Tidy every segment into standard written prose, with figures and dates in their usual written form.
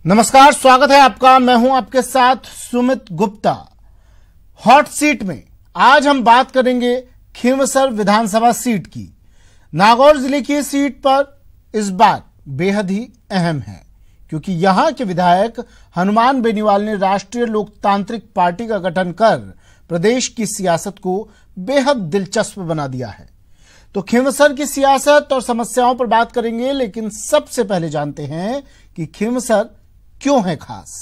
नमस्कार, स्वागत है आपका। मैं हूं आपके साथ सुमित गुप्ता। हॉट सीट में आज हम बात करेंगे खींवसर विधानसभा सीट की। नागौर जिले की सीट पर इस बार बेहद ही अहम है, क्योंकि यहां के विधायक हनुमान बेनीवाल ने राष्ट्रीय लोकतांत्रिक पार्टी का गठन कर प्रदेश की सियासत को बेहद दिलचस्प बना दिया है। तो खींवसर की सियासत और समस्याओं पर बात करेंगे, लेकिन सबसे पहले जानते हैं कि खींवसर क्यों है खास।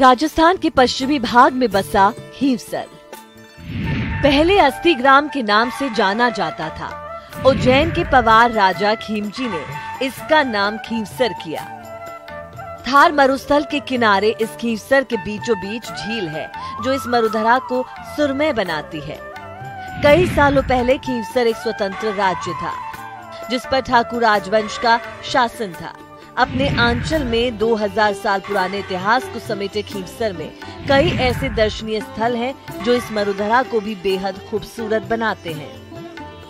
राजस्थान के पश्चिमी भाग में बसा खींवसर पहले अस्थि ग्राम के नाम से जाना जाता था। उज्जैन के पवार राजा खीमजी ने इसका नाम खींवसर किया। थार मरुस्थल के किनारे इस खींवसर के बीचों बीच झील है, जो इस मरुधरा को सुरमय बनाती है। कई सालों पहले खींवसर एक स्वतंत्र राज्य था, जिस पर ठाकुर राजवंश का शासन था। अपने आंचल में 2000 साल पुराने इतिहास को समेटे खींवसर में कई ऐसे दर्शनीय स्थल हैं, जो इस मरुधरा को भी बेहद खूबसूरत बनाते हैं।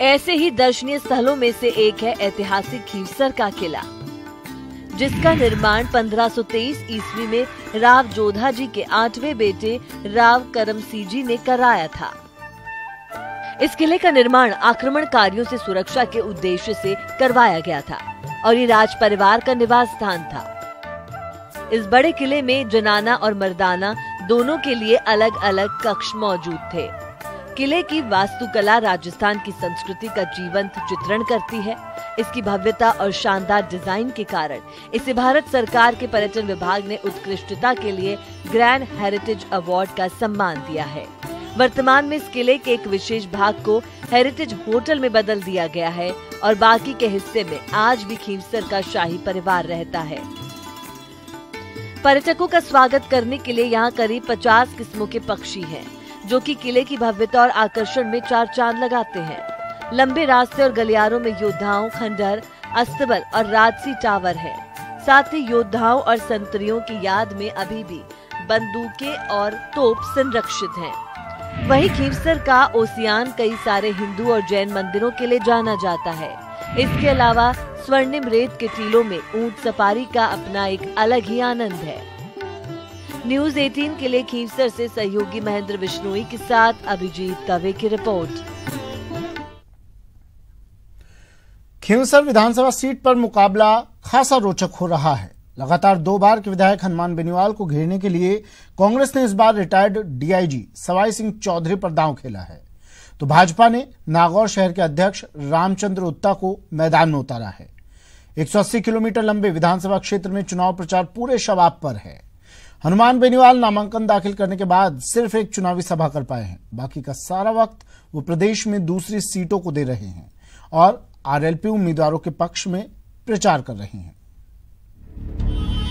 ऐसे ही दर्शनीय स्थलों में से एक है ऐतिहासिक खींवसर का किला, जिसका निर्माण 1523 ईस्वी में राव जोधा जी के 8वें बेटे राव करमसिंह जी ने कराया था। इस किले का निर्माण आक्रमणकारियों से सुरक्षा के उद्देश्य से करवाया गया था और ये राज परिवार का निवास स्थान था। इस बड़े किले में जनाना और मर्दाना दोनों के लिए अलग अलग कक्ष मौजूद थे। किले की वास्तुकला राजस्थान की संस्कृति का जीवंत चित्रण करती है। इसकी भव्यता और शानदार डिजाइन के कारण इसे भारत सरकार के पर्यटन विभाग ने उत्कृष्टता के लिए ग्रैंड हेरिटेज अवार्ड का सम्मान दिया है। वर्तमान में इस किले के एक विशेष भाग को हेरिटेज होटल में बदल दिया गया है और बाकी के हिस्से में आज भी खींवसर का शाही परिवार रहता है। पर्यटकों का स्वागत करने के लिए यहाँ करीब 50 किस्मों के पक्षी हैं, जो कि किले की भव्यता और आकर्षण में चार चांद लगाते हैं। लंबे रास्ते और गलियारों में योद्धाओं, खंडहर, अस्तबल और राजसी टावर है। साथ ही योद्धाओं और संतरियों की याद में अभी भी बंदूकें और तोप संरक्षित हैं। वहीं खींवसर का ओसियान कई सारे हिंदू और जैन मंदिरों के लिए जाना जाता है। इसके अलावा स्वर्णिम रेत के टीलों में ऊंट सफारी का अपना एक अलग ही आनंद है। न्यूज 18 के लिए खींवसर से सहयोगी महेंद्र बिश्नोई के साथ अभिजीत दवे की रिपोर्ट। खींवसर विधानसभा सीट पर मुकाबला खासा रोचक हो रहा है। लगातार 2 बार के विधायक हनुमान बेनीवाल को घेरने के लिए कांग्रेस ने इस बार रिटायर्ड डीआईजी सवाई सिंह चौधरी पर दांव खेला है, तो भाजपा ने नागौर शहर के अध्यक्ष रामचंद्र उत्ता को मैदान में उतारा है। 180 किलोमीटर लंबे विधानसभा क्षेत्र में चुनाव प्रचार पूरे शबाब पर है। हनुमान बेनीवाल नामांकन दाखिल करने के बाद सिर्फ एक चुनावी सभा कर पाए हैं। बाकी का सारा वक्त वो प्रदेश में दूसरी सीटों को दे रहे हैं और आरएलपी उम्मीदवारों के पक्ष में प्रचार कर रहे हैं।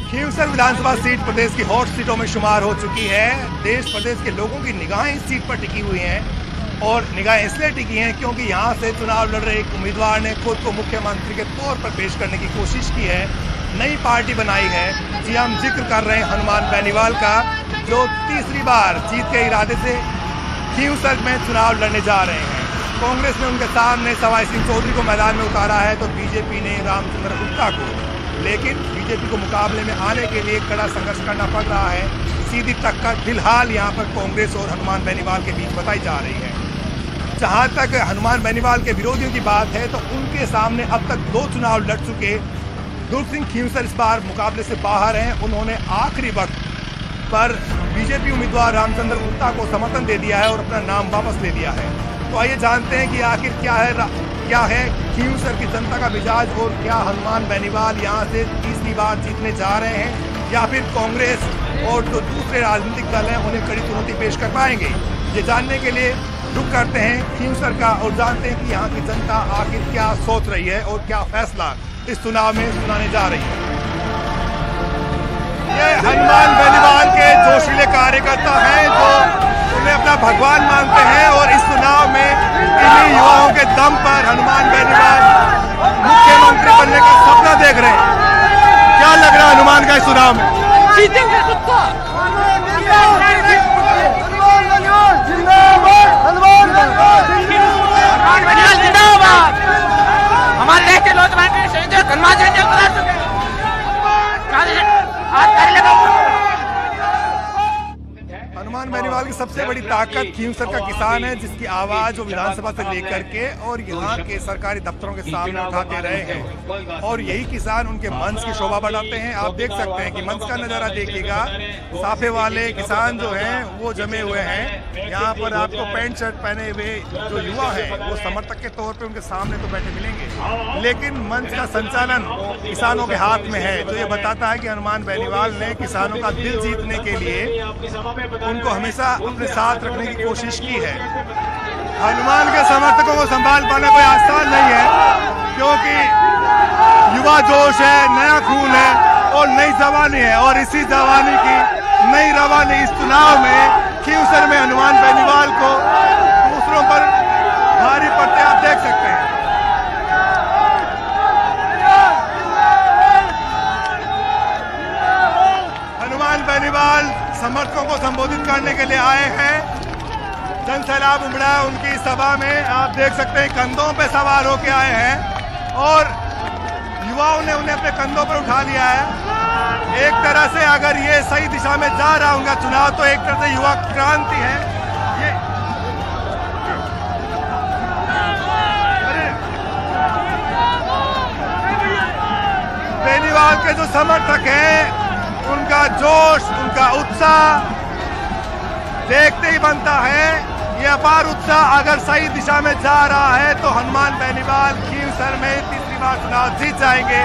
खींवसर विधानसभा सीट प्रदेश की हॉट सीटों में शुमार हो चुकी है। देश प्रदेश के लोगों की निगाहें इस सीट पर टिकी हुई हैं और निगाहें इसलिए टिकी हैं क्योंकि यहां से चुनाव लड़ रहे एक उम्मीदवार ने खुद को मुख्यमंत्री के तौर पर पेश करने की कोशिश की है। नई पार्टी बनाई है। जी, हम जिक्र कर रहे हैं हनुमान बेनीवाल का, जो तीसरी बार जीत के इरादे से खींवसर में चुनाव लड़ने जा रहे हैं। कांग्रेस ने उनके सामने सवाई सिंह चौधरी को मैदान में उतारा है, तो बीजेपी ने रामचंद्र उत्ता को। लेकिन बीजेपी को मुकाबले में आने के लिए कड़ा संघर्ष करना पड़ रहा है। सीधी टक्कर फिलहाल यहां पर कांग्रेस और हनुमान बेनीवाल के बीच बताई जा रही है। जहां तक हनुमान बेनीवाल के विरोधियों की बात है, तो उनके सामने अब तक 2 चुनाव लड़ चुके दुर्ग सिंह खींवसर इस बार मुकाबले से बाहर हैं। उन्होंने आखिरी वक्त पर बीजेपी उम्मीदवार रामचंद्र उत्ता को समर्थन दे दिया है और अपना नाम वापस ले लिया है। तो आइए जानते हैं कि आखिर क्या है खींवसर की जनता का मिजाज और क्या हनुमान बेनीवाल यहां से तीसरी बार जीतने जा रहे हैं या फिर कांग्रेस और जो दूसरे राजनीतिक दल हैं उन्हें कड़ी चुनौती पेश कर पाएंगे। ये जानने के लिए रुक करते हैं खींवसर का और जानते हैं कि यहाँ की जनता आखिर क्या सोच रही है और क्या फैसला इस चुनाव में सुनाने जा रही है। ये हनुमान बेनीवाल के जोशीले कार्यकर्ता हैं जो उन्हें अपना भगवान मानते हैं और इस चुनाव में इन्हीं युवाओं के दम पर हनुमान बेनीवाल मुख्यमंत्री बनने का सपना देख रहे हैं। क्या लग रहा है हनुमान का इस चुनाव में? जीतेंगे कुत्ता। जिंदाबाद। हमारे देश के नौजवान शहीद हनुमान जयंती बता चुके हनुमान बेनीवाल की सबसे बड़ी ताकत खींवसर का किसान है, जिसकी आवाज वो विधानसभा से लेकर के और यहाँ के सरकारी दफ्तरों के सामने उठाते रहे हैं और यही किसान उनके मंच की शोभा बढ़ाते हैं। आप देख सकते हैं कि मंच का नजारा देखिएगा, साफे वाले किसान जो हैं वो जमे हुए हैं। यहाँ पर आपको पैंट शर्ट पहने हुए जो युवा हैं वो समर्थक के तौर पे उनके सामने तो बैठे मिलेंगे, लेकिन मंच का संचालन किसानों के हाथ में है। तो ये बताता है कि हनुमान बेनीवाल ने किसानों का दिल जीतने के लिए उनको हमेशा अपने साथ रखने की कोशिश की है। हनुमान के समर्थकों को संभाल पाना कोई आसान नहीं है, क्योंकि युवा जोश है, नया खून है और नई जवानी है, और इसी जवानी की नई रवानी इस चुनाव में खींवसर में हनुमान बेनीवाल को दूसरों पर भारी पड़ते आप देख सकते हैं। हनुमान बेनीवाल समर्थकों को संबोधित करने के लिए आए हैं। जन सैलाब उमड़ा है उनकी सभा में, आप देख सकते हैं कंधों पे सवार होके आए हैं और युवाओं ने उन्हें अपने कंधों पर उठा लिया है। एक तरह से अगर ये सही दिशा में जा रहा होगा चुनाव, तो एक तरह से युवा क्रांति है ये। बेनीवाल के जो समर्थक हैं उनका जोश, उनका उत्साह देखते ही बनता है। ये अपार उत्साह अगर सही दिशा में जा रहा है तो हनुमान बेनीवाल खींवसर में तीसरी बार चुनाव जीत जाएंगे,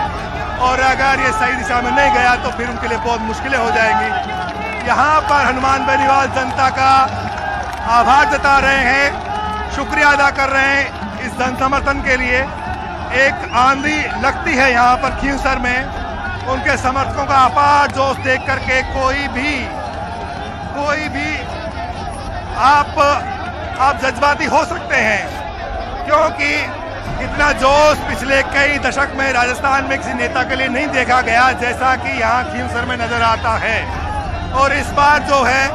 और अगर ये सही दिशा में नहीं गया तो फिर उनके लिए बहुत मुश्किलें हो जाएंगी। यहाँ पर हनुमान बेनीवाल जनता का आभार जता रहे हैं, शुक्रिया अदा कर रहे हैं इस जन समर्थन के लिए। एक आंधी लगती है यहाँ पर खींवसर में, उनके समर्थकों का अपार जोश देख करके कोई भी आप जज्बाती हो सकते हैं, क्योंकि इतना जोश पिछले कई दशक में राजस्थान में किसी नेता के लिए नहीं देखा गया जैसा कि यहाँ खींवसर में नजर आता है। और इस बार जो है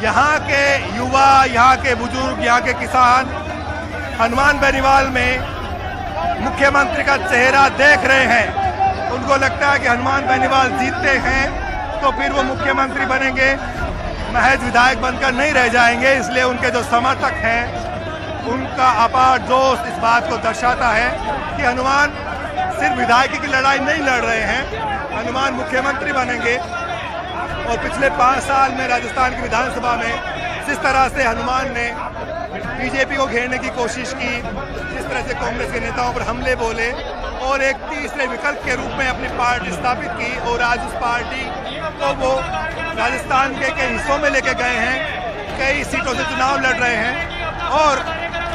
यहाँ के युवा, यहाँ के बुजुर्ग, यहाँ के किसान हनुमान बेनीवाल में मुख्यमंत्री का चेहरा देख रहे हैं। उनको लगता है कि हनुमान बेनीवाल जीतते हैं तो फिर वो मुख्यमंत्री बनेंगे, महज विधायक बनकर नहीं रह जाएंगे। इसलिए उनके जो समर्थक हैं उनका अपार जोश इस बात को दर्शाता है कि हनुमान सिर्फ विधायकी की लड़ाई नहीं लड़ रहे हैं, हनुमान मुख्यमंत्री बनेंगे। और पिछले 5 साल में राजस्थान की विधानसभा में जिस तरह से हनुमान ने बीजेपी को घेरने की कोशिश की, जिस तरह से कांग्रेस के नेताओं पर हमले बोले और एक तीसरे विकल्प के रूप में अपनी पार्टी स्थापित की, और आज उस पार्टी को वो राजस्थान के कई हिस्सों में लेके गए हैं, कई सीटों से चुनाव लड़ रहे हैं, और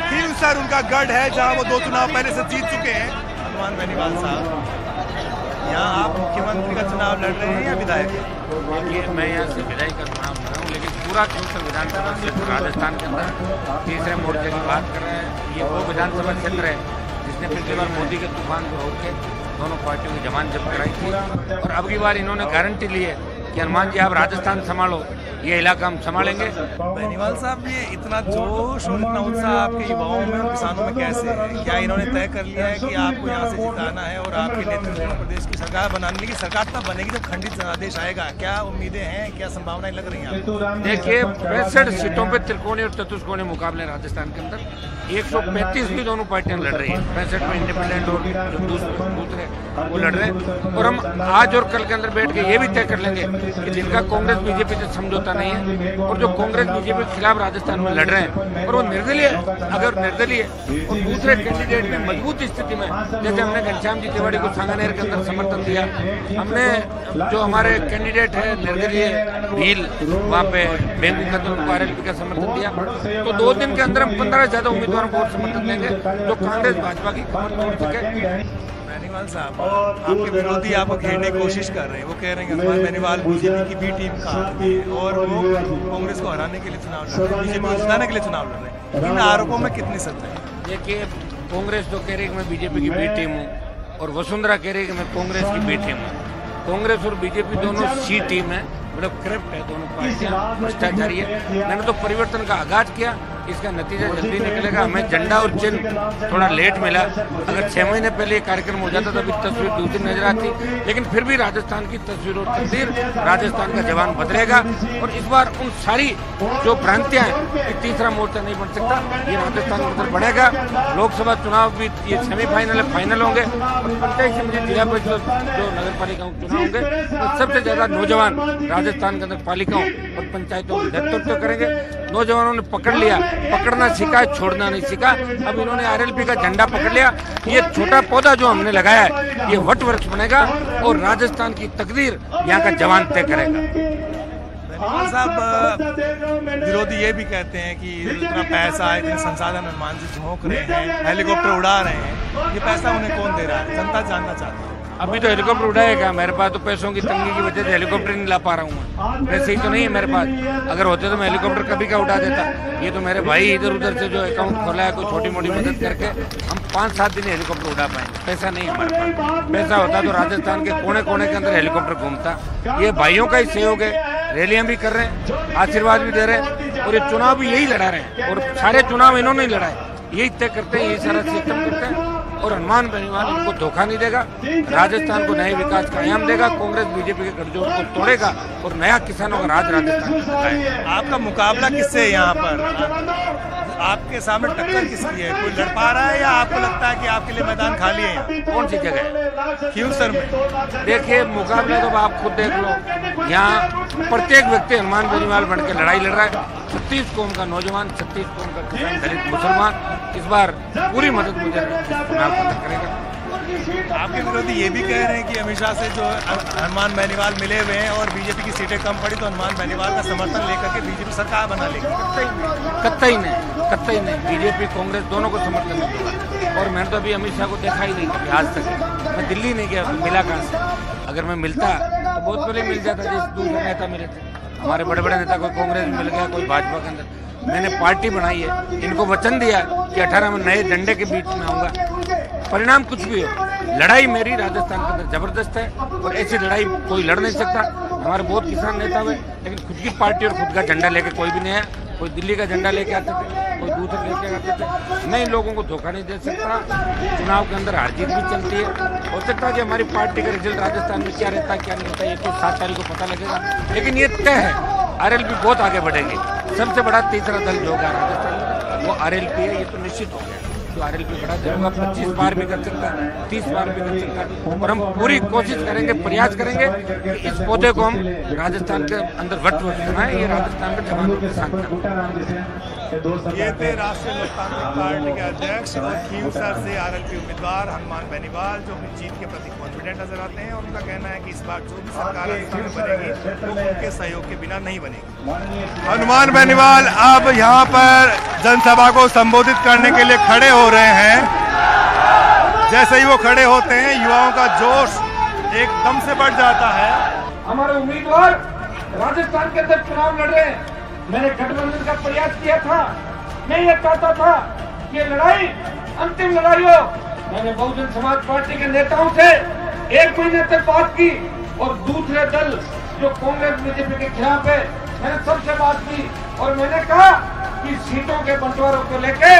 खींवसर उनका गढ़ है जहां वो 2 चुनाव पहले से जीत चुके हैं। हनुमान बेनीवाल साहब, यहाँ आप मुख्यमंत्री का चुनाव लड़ रहे हैं या विधायक? देखिए, मैं यहाँ से विधायक का चुनाव लड़ रहा हूँ, लेकिन पूरा खींवसर विधानसभा क्षेत्र राजस्थान के अंदर तीसरे मोर्चे की बात कर रहे हैं। ये वो विधानसभा क्षेत्र है जिसने पिछली बार मोदी के तूफान को रोक के दोनों पार्टियों की जमान जब्त कराई थी, और अब की बार इन्होंने गारंटी ली है कि हनुमान जी आप राजस्थान संभालो, ये इलाका हम संभालेंगे। बेनीवाल साहब, ये इतना जोश और इतना उत्साह आपके युवाओं में और किसानों में कैसे है? क्या इन्होंने तय कर लिया है कि आपको यहाँ से जिताना है और आपके नेतृत्व में प्रदेश की सरकार बनाने की? सरकार तब बनेगी जब खंडित जनादेश आएगा। क्या उम्मीदें हैं, क्या संभावनाएं लग रही हैं आपको? देखिए, 65 सीटों पे त्रिकोणीय और चतुष्कोणीय मुकाबले राजस्थान के अंदर 135 भी दोनों पार्टियां लड़ रही हैं। 65 में इंडिपेंडेंट और जो दूसरे वो लड़ रहे हैं, और हम आज और कल के अंदर बैठ के ये भी तय कर लेंगे कि जिनका कांग्रेस बीजेपी से समझौता नहीं है और जो कांग्रेस बीजेपी के खिलाफ राजस्थान में लड़ रहे हैं और वो निर्दलीय, अगर निर्दलीय और दूसरे कैंडिडेट में मजबूत स्थिति में, जैसे हमने घनश्याम जी तिवारी को सांगानेर के अंदर समर्थन दिया, हमने जो हमारे कैंडिडेट है निर्दलीय भील वहाँ पे बेंगू के अंदर उनको RLP का समर्थन दिया, तो 2 दिन के अंदर हम 15 से ज्यादा उम्मीदवारों को समर्थन देंगे जो कांग्रेस भाजपा की कमर तोड़ सके। बेनीवाल साहब, आपके विरोधी आपको घेरने की कोशिश कर रहे हैं, वो कह रहे हैं कि हनुमान बेनीवाल बीजेपी की बी टीम का और वो कांग्रेस को हराने के लिए चुनाव लड़ रहे हैं, बीजेपी को जिताने के लिए चुनाव लड़ रहे हैं। इन आरोपों में कितनी सत्य है? देखिए, कांग्रेस तो कह रही है कि मैं बीजेपी की बी टीम हूँ और वसुंधरा कह रही है कि मैं कांग्रेस की बी टीम हूँ। कांग्रेस और बीजेपी दोनों सी टीम है, मतलब करप्ट है दोनों पार्टियां, भ्रष्टाचारी है। मैंने तो परिवर्तन का आगाज किया इसका नतीजा जल्दी निकलेगा। हमें झंडा और चिन्ह थोड़ा लेट मिला। अगर 6 महीने पहले ये कार्यक्रम हो जाता तो अभी तस्वीर दूसरी नजर आती, लेकिन फिर भी राजस्थान की तस्वीर और तस्वीर, राजस्थान का जवान बदलेगा। और इस बार उन सारी जो भ्रांतियां हैं कि तीसरा मोर्चा नहीं बन सकता, ये राजस्थान के अंदर बढ़ेगा। लोकसभा चुनाव भी ये सेमीफाइनल है, फाइनल होंगे। और पंचायत समिति, जिला परिषद, जो नगर पालिकाओं के चुनाव होंगे, तो सबसे ज्यादा नौजवान राजस्थान के अंदर पालिकाओं और पंचायतों में नेतृत्व करेंगे। नौजवानों ने पकड़ लिया, पकड़ना सीखा, छोड़ना नहीं सीखा। अब इन्होंने आरएलपी का झंडा पकड़ लिया। ये छोटा पौधा जो हमने लगाया है, ये वट वृक्ष बनेगा और राजस्थान की तकदीर यहाँ का जवान तय करेगा। साहब, विरोधी ये भी कहते हैं कि इतना पैसा, इतने संसाधन हनुमान जी झोंक रहे हैं, हेलीकॉप्टर उड़ा रहे हैं, ये पैसा उन्हें कौन दे रहा है? जनता जानना चाहती है। अभी तो हेलीकॉप्टर उड़ाएगा, मेरे पास तो पैसों की तंगी की वजह से हेलीकॉप्टर नहीं ला पा रहा हूँ। पैसे ही तो नहीं है मेरे पास। अगर होते तो मैं हेलीकॉप्टर कभी का उड़ा देता। ये तो मेरे भाई इधर उधर से जो अकाउंट खोला है, कोई छोटी मोटी मदद करके हम 5-7 दिन हेलीकॉप्टर उड़ा पाएंगे। पैसा नहीं है हमारे पास। पैसा होता तो राजस्थान के कोने कोने के अंदर हेलीकॉप्टर घूमता। ये भाइयों का ही सहयोग है, रैलियां भी कर रहे हैं, आशीर्वाद भी दे रहे हैं, और ये चुनाव भी यही लड़ा रहे हैं। और सारे चुनाव इन्होंने ही लड़ाए, यही तय करते हैं, यही सारा सिस्टम करते हैं। और हनुमान बेनीवाल इनको धोखा नहीं देगा, राजस्थान को नए विकास का आयाम देगा। कांग्रेस बीजेपी के गठजोड़ को तोड़ेगा और नया किसानों का राज राजस्थान में। आपका मुकाबला किससे है यहाँ पर? आपके सामने टक्कर किसकी है? कोई लड़ पा रहा है या आपको लगता है कि आपके लिए मैदान खाली है? यहाँ कौन सी जगह है? खींवसर में। देखिए, मुकाबला तो आप खुद देख लो। यहाँ प्रत्येक व्यक्ति हनुमान बेनीवाल बन के लड़ाई लड़ रहा है। 36 कौम का नौजवान, 36 कौम का किसान, दलित, मुसलमान इस बार पूरी मदद मुझे चुनाव करेगा। आपके विरोधी ये भी कह रहे हैं कि अमित शाह से जो हनुमान बेनीवाल मिले हुए हैं और बीजेपी की सीटें कम पड़ी तो हनुमान बेनीवाल का समर्थन लेकर के बीजेपी सरकार बना लेगी। कतई नहीं। बीजेपी कांग्रेस दोनों को समर्थन मिलेगा। और मैंने तो अभी अमित शाह को देखा ही नहीं कभी आज तक। मैं दिल्ली नहीं गया, मिला कहाँ से? अगर मैं मिलता तो बहुत पहले मिल जाता, जैसे दूसरे नेता मिले थे हमारे बड़े बड़े नेता। कोई कांग्रेस में मिल गया, कोई भाजपा के अंदर। मैंने पार्टी बनाई है, इनको वचन दिया कि 18 में नए झंडे के बीच में आऊंगा। परिणाम कुछ भी हो, लड़ाई मेरी राजस्थान के अंदर जबरदस्त है और ऐसी लड़ाई कोई लड़ नहीं सकता। हमारे बहुत किसान नेता हुए, लेकिन खुद की पार्टी और खुद का झंडा लेके कोई भी नहीं आया। कोई दिल्ली का झंडा लेके आते थे, कोई दूसरा लेके आते थे। मैं इन लोगों को धोखा नहीं दे सकता। चुनाव के अंदर हार जीत भी चलती है। हो सकता है कि हमारी पार्टी का रिजल्ट राजस्थान में क्या रहता है क्या नहीं रहता, ये तो 7 तारीख को पता लगेगा। लेकिन ये तय है, आरएलपी बहुत आगे बढ़ेगी। सबसे बड़ा तीसरा दल जो होगा राजस्थान में वो आरएलपी है, ये तो निश्चित हो गया। तो आरएलपी बड़ा दल होगा, 25 बार भी कर सकता है, 30 बार भी कर सकता है। और हम पूरी कोशिश करेंगे, प्रयास करेंगे कि इस पौधे को हम राजस्थान के अंदर वट बनाए। ये राजस्थान के जवानों के साथ। ये थे राष्ट्रीय लोकतांत्रिक पार्टी के अध्यक्ष और खींवसर से आरएलपी उम्मीदवार हनुमान बेनीवाल, जो अपनी जीत के प्रति कॉन्फिडेंट नजर आते हैं। और उनका कहना है कि इस बार जो भी सरकार राजस्थान में बनेगी वो उनके सहयोग के बिना नहीं बनेगी। हनुमान बेनीवाल अब यहाँ पर जनसभा को संबोधित करने के लिए खड़े हो रहे हैं। जैसे ही वो खड़े होते हैं, युवाओं का जोश एकदम से बढ़ जाता है। हमारे उम्मीदवार राजस्थान के अंदर चुनाव लड़ रहे हैं। मैंने गठबंधन का प्रयास किया था। मैं ये चाहता था कि ये लड़ाई अंतिम लड़ाई हो। मैंने बहुजन समाज पार्टी के नेताओं से 1 महीने तक बात की और दूसरे दल जो कांग्रेस बीजेपी के खिलाफ है, मैंने सबसे बात की और मैंने कहा कि सीटों के बंटवारों को लेके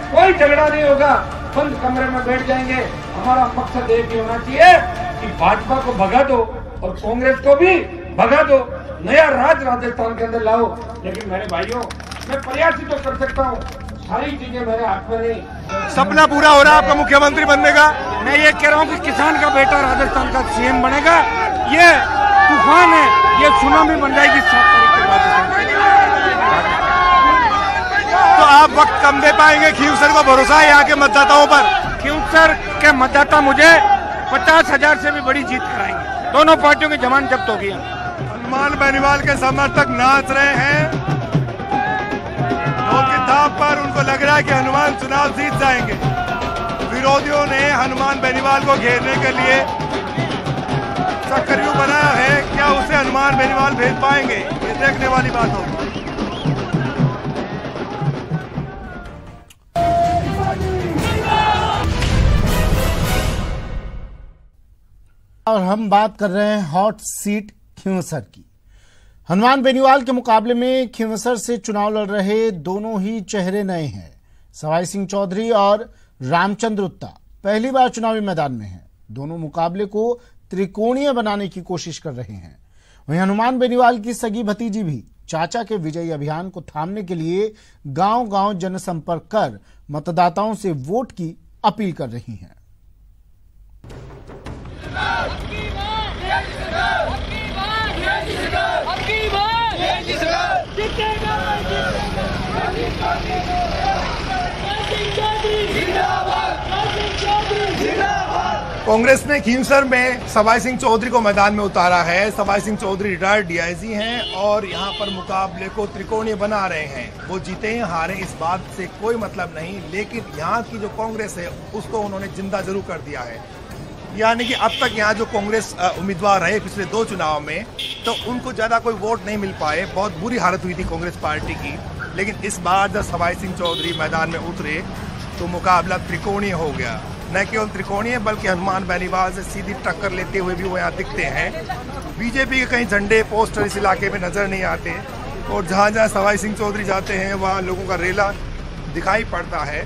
कोई झगड़ा नहीं होगा, बंद कमरे में बैठ जाएंगे। हमारा मकसद एक ही होना चाहिए कि भाजपा को भगा दो और कांग्रेस को भी भगा दो, नया राज राजस्थान के अंदर लाओ। लेकिन मेरे भाइयों, मैं प्रयास ही तो कर सकता हूँ, सारी चीजें मेरे हाथ में नहीं। सपना पूरा हो रहा है आपका मुख्यमंत्री बनने का? मैं ये कह रहा हूँ कि किसान का बेटा राजस्थान का सीएम बनेगा। ये तूफान है, ये सुनामी बन जाएगी 7 तारीख के बाद। तो आप वक्त कम दे पाएंगे? खींवसर को भरोसा है यहाँ के मतदाताओं पर? खींवसर के मतदाता मुझे 50,000 से भी बड़ी जीत कराएंगे। दोनों पार्टियों की जमानत जब्त होगी। हनुमान बेनीवाल के समर्थक नाच रहे हैं। लोग की दाव पर उनको लग रहा है कि हनुमान चुनाव जीत जाएंगे। विरोधियों ने हनुमान बेनीवाल को घेरने के लिए चक्रव्यूह बनाया है। क्या उसे हनुमान बेनीवाल भेज पाएंगे, ये देखने वाली बात होगी। और हम बात कर रहे हैं हॉट सीट खींवसर की। हनुमान बेनीवाल के मुकाबले में खींवसर से चुनाव लड़ रहे दोनों ही चेहरे नए हैं। सवाई सिंह चौधरी और रामचंद्र उत्ता पहली बार चुनावी मैदान में हैं। दोनों मुकाबले को त्रिकोणीय बनाने की कोशिश कर रहे हैं। वहीं हनुमान बेनीवाल की सगी भतीजी भी चाचा के विजयी अभियान को थामने के लिए गांव-गांव जनसंपर्क कर मतदाताओं से वोट की अपील कर रही हैं। कांग्रेस ने खींवसर में सवाई सिंह चौधरी को मैदान में उतारा है। सवाई सिंह चौधरी रिटायर्ड डीआईजी हैं और यहां पर मुकाबले को त्रिकोणीय बना रहे हैं। वो जीते हैं हारे इस बात से कोई मतलब नहीं, लेकिन यहां की जो कांग्रेस है उसको उन्होंने जिंदा जरूर कर दिया है। यानी कि अब तक यहाँ जो कांग्रेस उम्मीदवार रहे पिछले 2 चुनाव में, तो उनको ज्यादा कोई वोट नहीं मिल पाए। बहुत बुरी हालत हुई थी कांग्रेस पार्टी की। लेकिन इस बार जब सवाई सिंह चौधरी मैदान में उतरे तो मुकाबला त्रिकोणीय हो गया। न केवल त्रिकोणीय बल्कि हनुमान बेनीवाल से सीधी टक्कर लेते हुए भी वो यहाँ दिखते हैं। बीजेपी के कहीं झंडे पोस्टर इस इलाके में नजर नहीं आते और जहाँ जहाँ सवाई सिंह चौधरी जाते हैं वहाँ लोगों का रेला दिखाई पड़ता है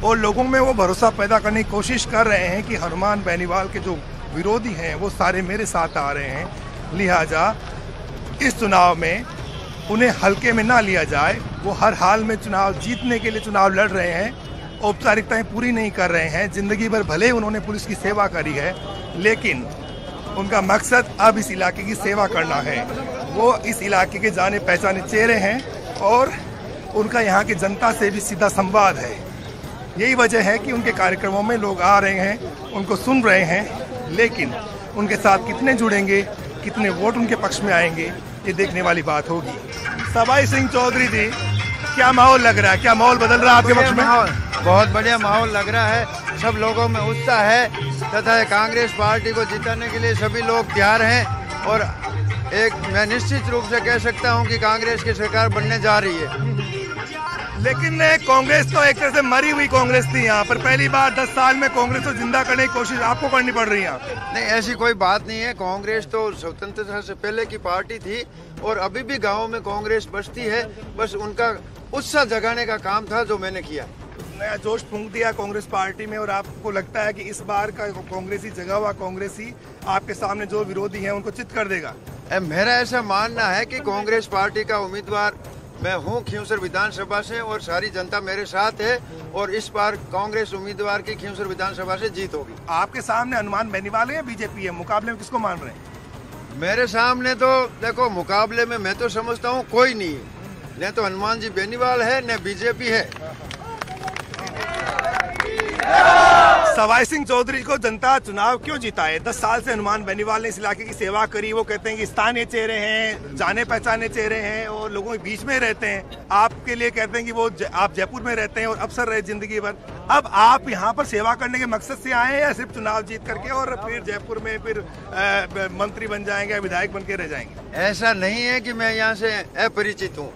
और लोगों में वो भरोसा पैदा करने की कोशिश कर रहे हैं कि हनुमान बेनीवाल के जो विरोधी हैं वो सारे मेरे साथ आ रहे हैं। लिहाजा इस चुनाव में उन्हें हल्के में ना लिया जाए। वो हर हाल में चुनाव जीतने के लिए चुनाव लड़ रहे हैं, औपचारिकताएं पूरी नहीं कर रहे हैं। जिंदगी भर भले उन्होंने पुलिस की सेवा करी है, लेकिन उनका मकसद अब इस इलाके की सेवा करना है। वो इस इलाके के जाने पहचाने चेहरे हैं और उनका यहाँ की जनता से भी सीधा संवाद है। यही वजह है कि उनके कार्यक्रमों में लोग आ रहे हैं, उनको सुन रहे हैं, लेकिन उनके साथ कितने जुड़ेंगे, कितने वोट उनके पक्ष में आएंगे, ये देखने वाली बात होगी। सवाई सिंह चौधरी जी, क्या माहौल लग रहा है? क्या माहौल बदल रहा है आपके पक्ष में? बहुत बढ़िया माहौल लग रहा है। सब लोगों में उत्साह है तथा कांग्रेस पार्टी को जिताने के लिए सभी लोग तैयार हैं और मैं निश्चित रूप से कह सकता हूं कि कांग्रेस की सरकार बनने जा रही है। लेकिन कांग्रेस तो एक तरह से मरी हुई कांग्रेस थी। यहाँ पर पहली बार 10 साल में कांग्रेस को जिंदा करने की कोशिश आपको करनी पड़ रही है। नहीं, ऐसी कोई बात नहीं है। कांग्रेस तो स्वतंत्रता से पहले की पार्टी थी और अभी भी गाँव में कांग्रेस बसती है। बस उनका उत्साह जगाने का काम था जो मैंने किया। नया जोश फूंक दिया कांग्रेस पार्टी में और आपको लगता है कि इस बार का कांग्रेसी जगा हुआ कांग्रेसी आपके सामने जो विरोधी हैं उनको चित कर देगा? मेरा ऐसा मानना है कि कांग्रेस पार्टी का उम्मीदवार मैं हूं खींवसर विधानसभा से और सारी जनता मेरे साथ है और इस बार कांग्रेस उम्मीदवार की खींवसर विधानसभा से जीत होगी। आपके सामने हनुमान बेनीवाल है या बीजेपी है? मुकाबले में किसको मान रहे हैं? मेरे सामने तो देखो, मुकाबले में मैं तो समझता हूँ कोई नहीं है। न तो हनुमान जी बेनीवाल है न बीजेपी है। सवाई सिंह चौधरी को जनता चुनाव क्यों जिताए? 10 साल से हनुमान बेनीवाल ने इस इलाके की सेवा करी। वो कहते हैं कि स्थानीय चेहरे हैं, जाने पहचाने चेहरे हैं और लोगों के बीच में रहते हैं। आपके लिए कहते हैं कि वो आप जयपुर में रहते हैं और अफसर रहे जिंदगी भर। अब आप यहाँ पर सेवा करने के मकसद से आए हैं या सिर्फ चुनाव जीत करके और फिर जयपुर में फिर मंत्री बन जाएंगे, विधायक बन के रह जाएंगे? ऐसा नहीं है कि मैं यहाँ से अपरिचित हूँ।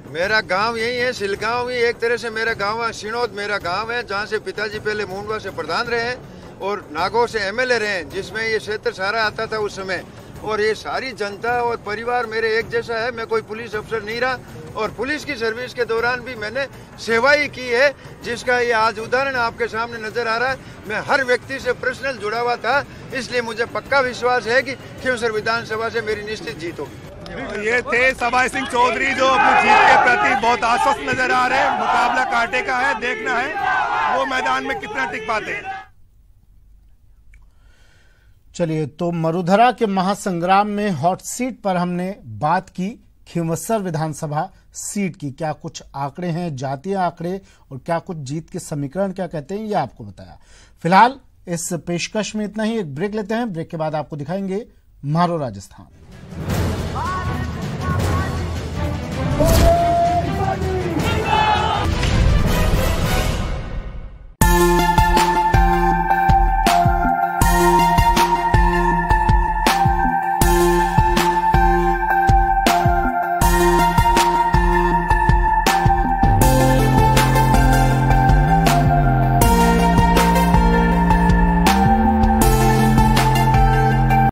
मेरा गांव यही है, सिलगांव ही एक तरह से मेरा गांव है। सिनोद मेरा गांव है, जहां से पिताजी पहले मूंडवा से प्रधान रहे और नागौर से एमएलए रहे, जिसमें ये क्षेत्र सारा आता था उस समय। और ये सारी जनता और परिवार मेरे एक जैसा है। मैं कोई पुलिस अफसर नहीं रहा और पुलिस की सर्विस के दौरान भी मैंने सेवा ही की है, जिसका ये आज उदाहरण आपके सामने नजर आ रहा है। मैं हर व्यक्ति से पर्सनल जुड़ा हुआ था, इसलिए मुझे पक्का विश्वास है कि खींवसर विधानसभा से मेरी निश्चित जीत होगी। ये थे सवाई सिंह चौधरी जो अपनी जीत के प्रति बहुत आश्वस्त नजर आ रहे हैं। मुकाबला कांटे का है, देखना है वो मैदान में कितना टिक पाते हैं। चलिए, तो मरुधरा के महासंग्राम में हॉट सीट पर हमने बात की खींवसर विधानसभा सीट की। क्या कुछ आंकड़े हैं, जातीय आंकड़े, और क्या कुछ जीत के समीकरण क्या कहते हैं, ये आपको बताया। फिलहाल इस पेशकश में इतना ही। एक ब्रेक लेते हैं, ब्रेक के बाद आपको दिखाएंगे मारो राजस्थान।